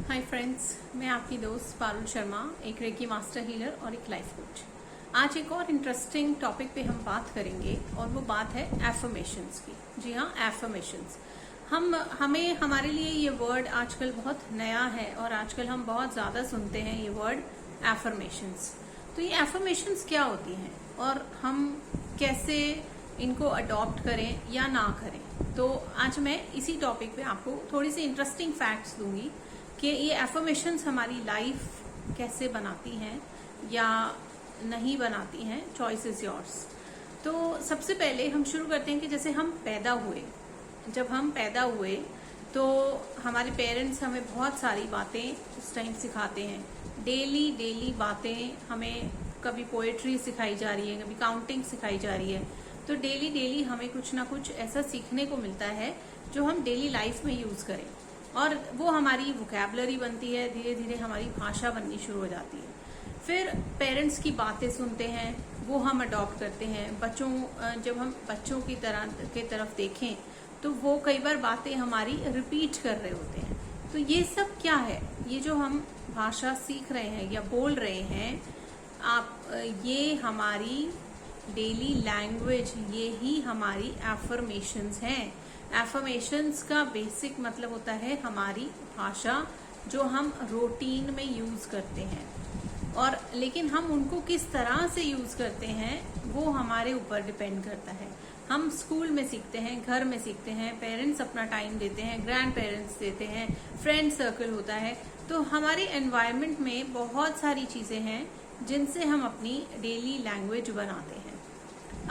Hi friends, मैं आपकी दोस्त पारुल शर्मा, एक रेकी मास्टर हीलर और एक लाइफ कोच। आज एक और इंटरेस्टिंग टॉपिक पे हम बात करेंगे और वो बात है एफर्मेशंस की। जी हाँ, एफर्मेशंस। हमें हमारे लिए ये वर्ड आजकल बहुत नया है और आजकल हम बहुत ज़्यादा सुनते हैं ये वर्ड एफर्मेशंस। तो ये एफर्मेशंस क्या होती हैं और हम कैसे इनको अडॉप्ट करें या ना करें। तो आज मैं इसी टॉपिक पे आपको थोड़ी सी इंटरेस्टिंग फैक्ट्स दूंगी कि ये एफर्मेशंस हमारी लाइफ कैसे बनाती हैं या नहीं बनाती हैं। Choice is yours. तो सबसे पहले हम शुरू करते हैं कि जैसे हम पैदा हुए, जब हम पैदा हुए तो हमारे पेरेंट्स हमें बहुत सारी बातें उस टाइम सिखाते हैं। डेली बातें हमें, कभी पोएट्री सिखाई जा रही है, कभी काउंटिंग सिखाई जा रही है। तो डेली हमें कुछ ना कुछ ऐसा सीखने को मिलता है जो हम डेली लाइफ में यूज करें और वो हमारी वोकैबुलरी बनती है। धीरे धीरे हमारी भाषा बननी शुरू हो जाती है। फिर पेरेंट्स की बातें सुनते हैं, वो हम अडॉप्ट करते हैं। जब हम बच्चों की तरफ देखें तो वो कई बार बातें हमारी रिपीट कर रहे होते हैं। तो ये सब क्या है, ये जो हम भाषा सीख रहे हैं या बोल रहे हैं ये हमारी डेली लैंग्वेज, ये ही हमारी एफर्मेशंस हैं। एफर्मेशंस का बेसिक मतलब होता है हमारी भाषा जो हम रूटीन में यूज करते हैं। और लेकिन हम उनको किस तरह से यूज करते हैं वो हमारे ऊपर डिपेंड करता है। हम स्कूल में सीखते हैं, घर में सीखते हैं, पेरेंट्स अपना टाइम देते हैं, ग्रैंड पेरेंट्स देते हैं, फ्रेंड सर्कल होता है। तो हमारे एनवायरनमेंट में बहुत सारी चीजें हैं जिनसे हम अपनी डेली लैंग्वेज बनाते हैं।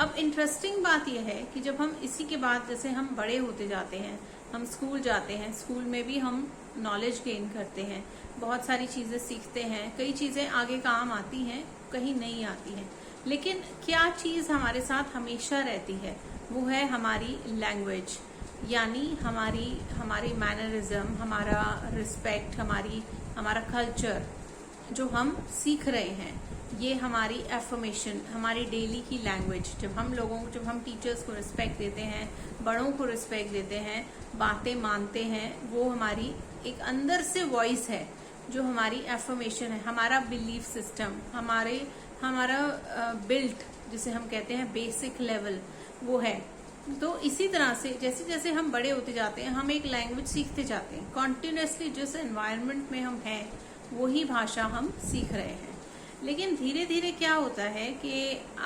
अब इंटरेस्टिंग बात यह है कि जब हम इसी के बाद जैसे हम बड़े होते जाते हैं, हम स्कूल जाते हैं, स्कूल में भी हम नॉलेज गेन करते हैं, बहुत सारी चीजें सीखते हैं। कई चीजें आगे काम आती हैं, कहीं नहीं आती हैं। लेकिन क्या चीज हमारे साथ हमेशा रहती है, वो है हमारी लैंग्वेज, यानी हमारी मैनरिज्म, हमारा रिस्पेक्ट, हमारा कल्चर जो हम सीख रहे हैं। ये हमारी एफर्मेशन, हमारी डेली की लैंग्वेज। जब हम टीचर्स को रिस्पेक्ट देते हैं, बड़ों को रिस्पेक्ट देते हैं, बातें मानते हैं, वो हमारी एक अंदर से वॉइस है जो हमारी एफर्मेशन है। हमारा बिलीफ सिस्टम, हमारा बिल्ट जिसे हम कहते हैं बेसिक लेवल, वो है। तो इसी तरह से जैसे जैसे हम बड़े होते जाते हैं हम एक लैंग्वेज सीखते जाते हैं। कॉन्टिन्यूसली जिस एनवायरनमेंट में हम हैं वही भाषा हम सीख रहे हैं। लेकिन धीरे धीरे क्या होता है कि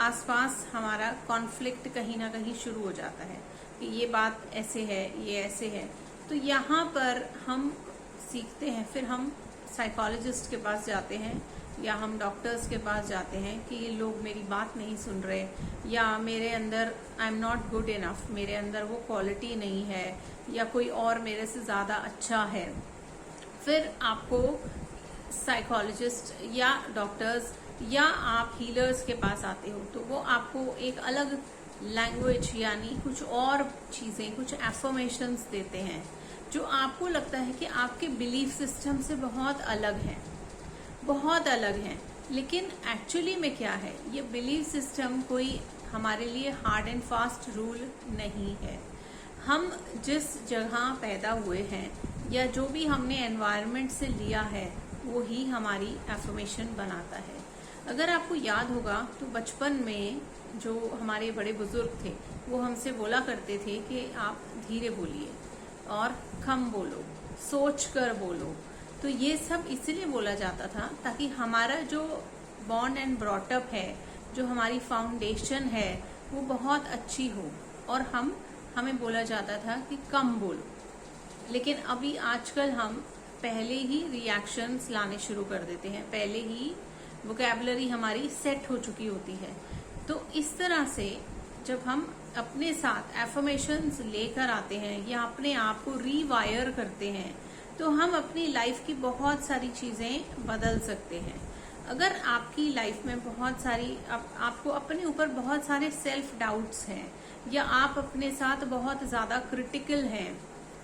आसपास हमारा कॉन्फ्लिक्ट कहीं ना कहीं शुरू हो जाता है कि ये बात ऐसे है, ये ऐसे है। तो यहाँ पर हम सीखते हैं, फिर हम साइकोलॉजिस्ट के पास जाते हैं या हम डॉक्टर्स के पास जाते हैं कि ये लोग मेरी बात नहीं सुन रहे, या मेरे अंदर I am not good enough, मेरे अंदर वो क्वालिटी नहीं है, या कोई और मेरे से ज़्यादा अच्छा है। फिर आपको साइकोलॉजिस्ट या डॉक्टर्स या आप हीलर्स के पास आते हो तो वो आपको एक अलग लैंग्वेज यानी कुछ और चीजें, कुछ एफर्मेशंस देते हैं जो आपको लगता है कि आपके बिलीफ सिस्टम से बहुत अलग हैं। लेकिन एक्चुअली में क्या है, ये बिलीफ सिस्टम कोई हमारे लिए हार्ड एंड फास्ट रूल नहीं है। हम जिस जगह पैदा हुए हैं या जो भी हमने एनवायरनमेंट से लिया है वो ही हमारी एफर्मेशन बनाता है। अगर आपको याद होगा तो बचपन में जो हमारे बड़े बुजुर्ग थे वो हमसे बोला करते थे कि आप धीरे बोलिए और कम बोलो, सोच कर बोलो। तो ये सब इसलिए बोला जाता था ताकि हमारा जो बॉर्न एंड ब्रॉटअप है, जो हमारी फाउंडेशन है, वो बहुत अच्छी हो। और हमें बोला जाता था कि कम बोलो। लेकिन अभी आजकल हम पहले ही रिएक्शंस लाने शुरू कर देते हैं, पहले ही वोकैबुलरी हमारी सेट हो चुकी होती है। तो इस तरह से जब हम अपने साथ एफर्मेशंस लेकर आते हैं या अपने आप को रीवायर करते हैं तो हम अपनी लाइफ की बहुत सारी चीजें बदल सकते हैं। अगर आपकी लाइफ में बहुत सारी आपको अपने ऊपर बहुत सारे सेल्फ डाउट्स हैं या आप अपने साथ बहुत ज्यादा क्रिटिकल हैं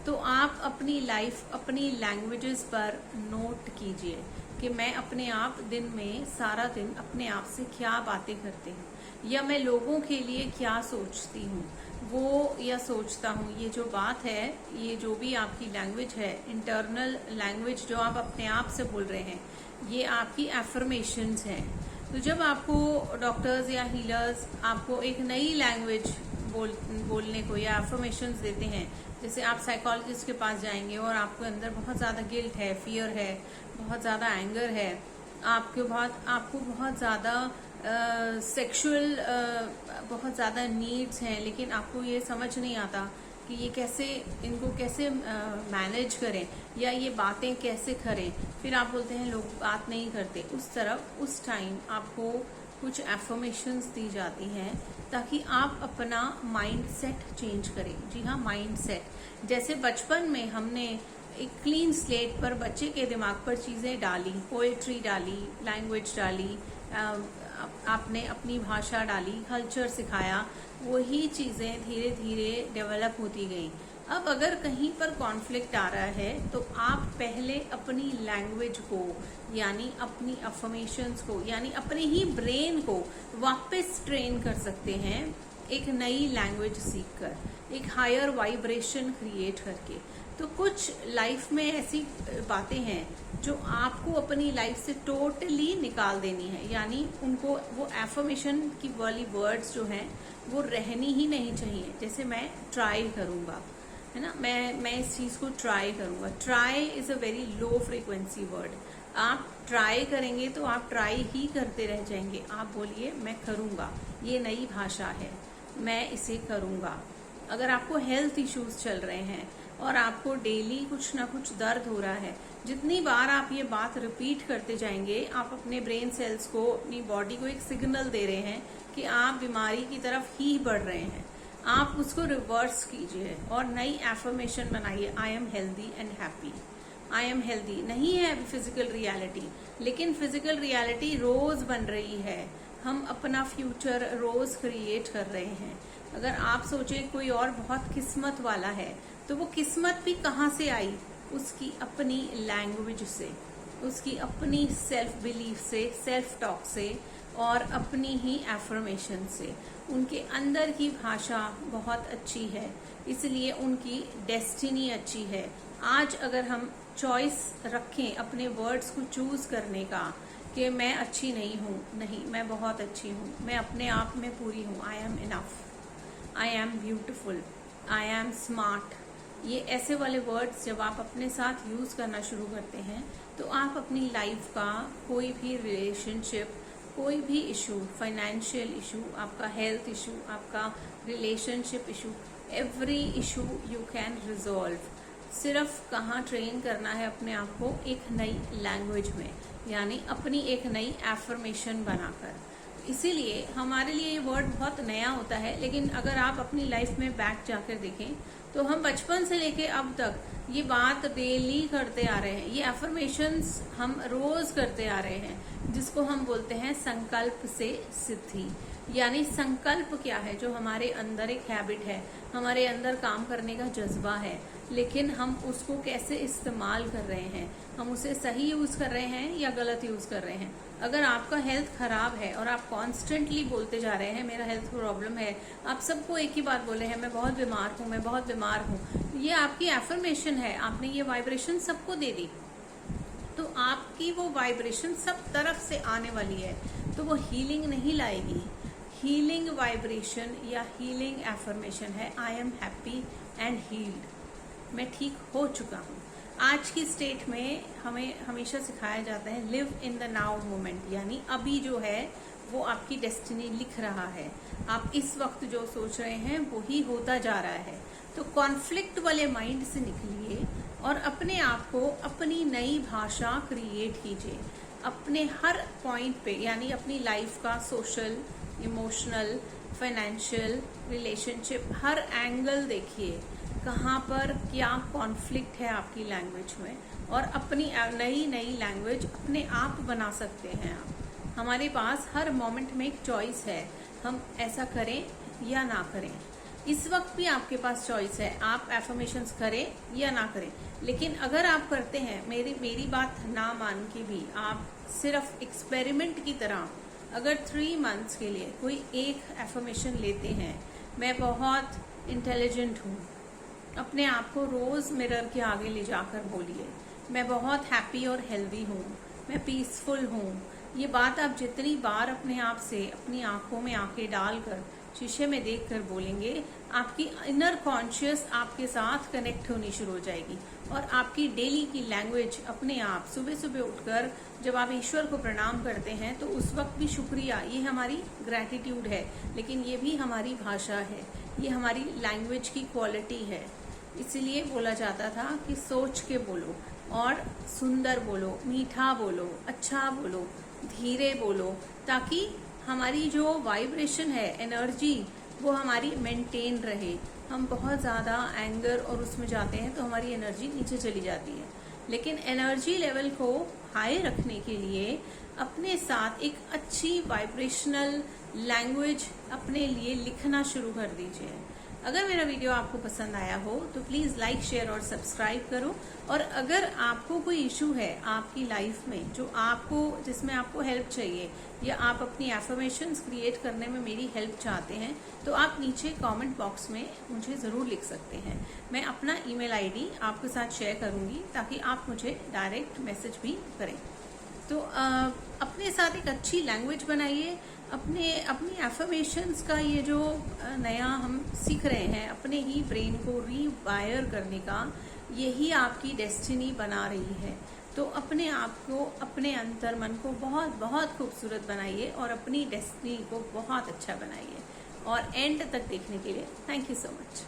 तो आप अपनी लाइफ, अपनी लैंग्वेजेस पर नोट कीजिए कि मैं अपने आप दिन में सारा दिन अपने आप से क्या बातें करती हूँ या मैं लोगों के लिए क्या सोचती हूँ। वो या सोचता हूँ, ये जो बात है, ये जो भी आपकी लैंग्वेज है, इंटरनल लैंग्वेज जो आप अपने आप से बोल रहे हैं, ये आपकी एफर्मेशंस हैं। तो जब आपको डॉक्टर्स या हीलर्स आपको एक नई लैंग्वेज बोलने को या एफर्मेशंस देते हैं, जैसे आप साइकोलॉजिस्ट के पास जाएंगे और आपके अंदर बहुत ज़्यादा गिल्ट है, फियर है, बहुत ज़्यादा एंगर है, आपको बहुत ज़्यादा सेक्सुअल बहुत ज़्यादा नीड्स हैं, लेकिन आपको ये समझ नहीं आता कि ये कैसे, इनको कैसे मैनेज करें या ये बातें कैसे करें। फिर आप बोलते हैं लोग बात नहीं करते। उस टाइम आपको कुछ एफर्मेशंस दी जाती हैं ताकि आप अपना माइंड सेट चेंज करें। जी हाँ, माइंड सेट। जैसे बचपन में हमने एक क्लीन स्लेट पर बच्चे के दिमाग पर चीज़ें डाली, पोएट्री डाली, लैंग्वेज डाली, आपने अपनी भाषा डाली, कल्चर सिखाया, वही चीज़ें धीरे धीरे डेवलप होती गई। अब अगर कहीं पर कॉन्फ्लिक्ट आ रहा है तो आप पहले अपनी लैंग्वेज को, यानी अपनी अफर्मेशंस को, यानी अपने ही ब्रेन को वापस ट्रेन कर सकते हैं एक नई लैंग्वेज सीखकर, एक हायर वाइब्रेशन क्रिएट करके। तो कुछ लाइफ में ऐसी बातें हैं जो आपको अपनी लाइफ से टोटली निकाल देनी है, यानी उनको, वो एफर्मेशन की वाली वर्ड्स जो हैं वो रहनी ही नहीं चाहिए। जैसे मैं ट्राई करूँगा, है ना, मैं इस चीज़ को ट्राई करूँगा। Try is a very low frequency word. आप ट्राई करेंगे तो आप ट्राई ही करते रह जाएंगे। आप बोलिए मैं करूँगा, ये नई भाषा है, मैं इसे करूँगा। अगर आपको हेल्थ इश्यूज चल रहे हैं और आपको डेली कुछ ना कुछ दर्द हो रहा है, जितनी बार आप ये बात रिपीट करते जाएंगे, आप अपने ब्रेन सेल्स को, अपनी बॉडी को एक सिग्नल दे रहे हैं कि आप बीमारी की तरफ ही बढ़ रहे हैं। आप उसको रिवर्स कीजिए और नई एफर्मेशन बनाइए। I am healthy and happy. I am healthy नहीं है फिजिकल रियलिटी, लेकिन फिजिकल रियलिटी रोज बन रही है। हम अपना फ्यूचर रोज क्रिएट कर रहे हैं। अगर आप सोचें कोई और बहुत किस्मत वाला है, तो वो किस्मत भी कहाँ से आई? उसकी अपनी लैंग्वेज से, उसकी अपनी सेल्फ बिलीफ से, सेल्फ टॉक से और अपनी ही एफर्मेशन से। उनके अंदर की भाषा बहुत अच्छी है, इसलिए उनकी डेस्टिनी अच्छी है। आज अगर हम चॉइस रखें अपने वर्ड्स को चूज करने का कि मैं अच्छी नहीं हूँ, नहीं, मैं बहुत अच्छी हूँ, मैं अपने आप में पूरी हूँ, I am enough, I am beautiful, I am smart, ये ऐसे वाले वर्ड्स जब आप अपने साथ यूज करना शुरू करते हैं तो आप अपनी लाइफ का कोई भी रिलेशनशिप, कोई भी इशू, फाइनेंशियल इशू, आपका हेल्थ इशू, आपका relationship issue, every issue you can resolve. सिर्फ कहाँ ट्रेन करना है अपने आप को? एक नई लैंग्वेज में, यानी अपनी एक नई एफर्मेशन बनाकर। इसीलिए हमारे लिए ये वर्ड बहुत नया होता है, लेकिन अगर आप अपनी लाइफ में बैक जाकर देखें तो हम बचपन से लेके अब तक ये बात डेली करते आ रहे हैं। ये एफर्मेशंस हम रोज करते आ रहे हैं, जिसको हम बोलते हैं संकल्प से सिद्धि। यानी संकल्प क्या है? जो हमारे अंदर एक हैबिट है, हमारे अंदर काम करने का जज्बा है, लेकिन हम उसको कैसे इस्तेमाल कर रहे हैं, हम उसे सही यूज कर रहे हैं या गलत यूज कर रहे हैं। अगर आपका हेल्थ खराब है और आप कॉन्स्टेंटली बोलते जा रहे हैं मेरा हेल्थ प्रॉब्लम है, आप सबको एक ही बात बोल रहे हैं मैं बहुत बीमार हूँ, मैं बहुत बीमार हूँ, ये आपकी एफर्मेशन है। आपने ये वाइब्रेशन सबको दे दी, तो आपकी वो वाइब्रेशन सब तरफ से आने वाली है, तो वो हीलिंग नहीं लाएगी। हीलिंग वाइब्रेशन या हीलिंग एफर्मेशन है I am happy and healed, मैं ठीक हो चुका हूँ। आज की स्टेट में हमें हमेशा सिखाया जाता है live in the now moment, यानी अभी जो है वो आपकी डेस्टिनी लिख रहा है। आप इस वक्त जो सोच रहे हैं वही होता जा रहा है। तो कॉन्फ्लिक्ट वाले माइंड से निकलिए और अपने आप को अपनी नई भाषा क्रिएट कीजिए। अपने हर पॉइंट पे, यानी अपनी लाइफ का सोशल, इमोशनल, फाइनेंशियल, रिलेशनशिप, हर एंगल देखिए कहाँ पर क्या कॉन्फ्लिक्ट है आपकी लैंग्वेज में, और अपनी नई नई लैंग्वेज अपने आप बना सकते हैं आप। हमारे पास हर मोमेंट में एक चॉइस है, हम ऐसा करें या ना करें। इस वक्त भी आपके पास चॉइस है, आप एफर्मेशंस करें या ना करें। लेकिन अगर आप करते हैं, मेरी बात ना मान के भी आप सिर्फ एक्सपेरिमेंट की तरह अगर 3 मंथ्स के लिए कोई एक एफर्मेशन लेते हैं, मैं बहुत इंटेलिजेंट हूँ। अपने आप को रोज मिरर के आगे ले जाकर बोलिए, मैं बहुत हैप्पी और हेल्दी हूँ, मैं पीसफुल हूँ। ये बात आप जितनी बार अपने आप से अपनी आंखों में आंखें डालकर शीशे में देखकर बोलेंगे, आपकी इनर कॉन्शियस आपके साथ कनेक्ट होनी शुरू हो जाएगी और आपकी डेली की लैंग्वेज अपने आप सुबह सुबह उठकर जब आप ईश्वर को प्रणाम करते हैं तो उस वक्त भी शुक्रिया, ये हमारी ग्रैटिट्यूड है, लेकिन ये भी हमारी भाषा है, ये हमारी लैंग्वेज की क्वालिटी है। इसीलिए बोला जाता था कि सोच के बोलो और सुंदर बोलो, मीठा बोलो, अच्छा बोलो, धीरे बोलो, ताकि हमारी जो वाइब्रेशन है, एनर्जी, वो हमारी मेंटेन रहे। हम बहुत ज़्यादा एंगर और उसमें जाते हैं तो हमारी एनर्जी नीचे चली जाती है। लेकिन एनर्जी लेवल को हाई रखने के लिए अपने साथ एक अच्छी वाइब्रेशनल लैंग्वेज अपने लिए लिखना शुरू कर दीजिए। अगर मेरा वीडियो आपको पसंद आया हो तो प्लीज़ लाइक, शेयर और सब्सक्राइब करो। और अगर आपको कोई इशू है आपकी लाइफ में जिसमें आपको हेल्प चाहिए या आप अपनी एफर्मेशंस क्रिएट करने में मेरी हेल्प चाहते हैं तो आप नीचे कमेंट बॉक्स में मुझे ज़रूर लिख सकते हैं। मैं अपना ईमेल आईडी आपके साथ शेयर करूँगी ताकि आप मुझे डायरेक्ट मैसेज भी करें। तो अपने साथ एक अच्छी लैंग्वेज बनाइए। अपनी एफर्मेशंस का ये जो नया हम सीख रहे हैं, अपने ही ब्रेन को रीवायर करने का, यही आपकी डेस्टिनी बना रही है। तो अपने आप को, अपने अंतर मन को बहुत बहुत खूबसूरत बनाइए और अपनी डेस्टिनी को बहुत अच्छा बनाइए। और एंड तक देखने के लिए थैंक यू सो मच।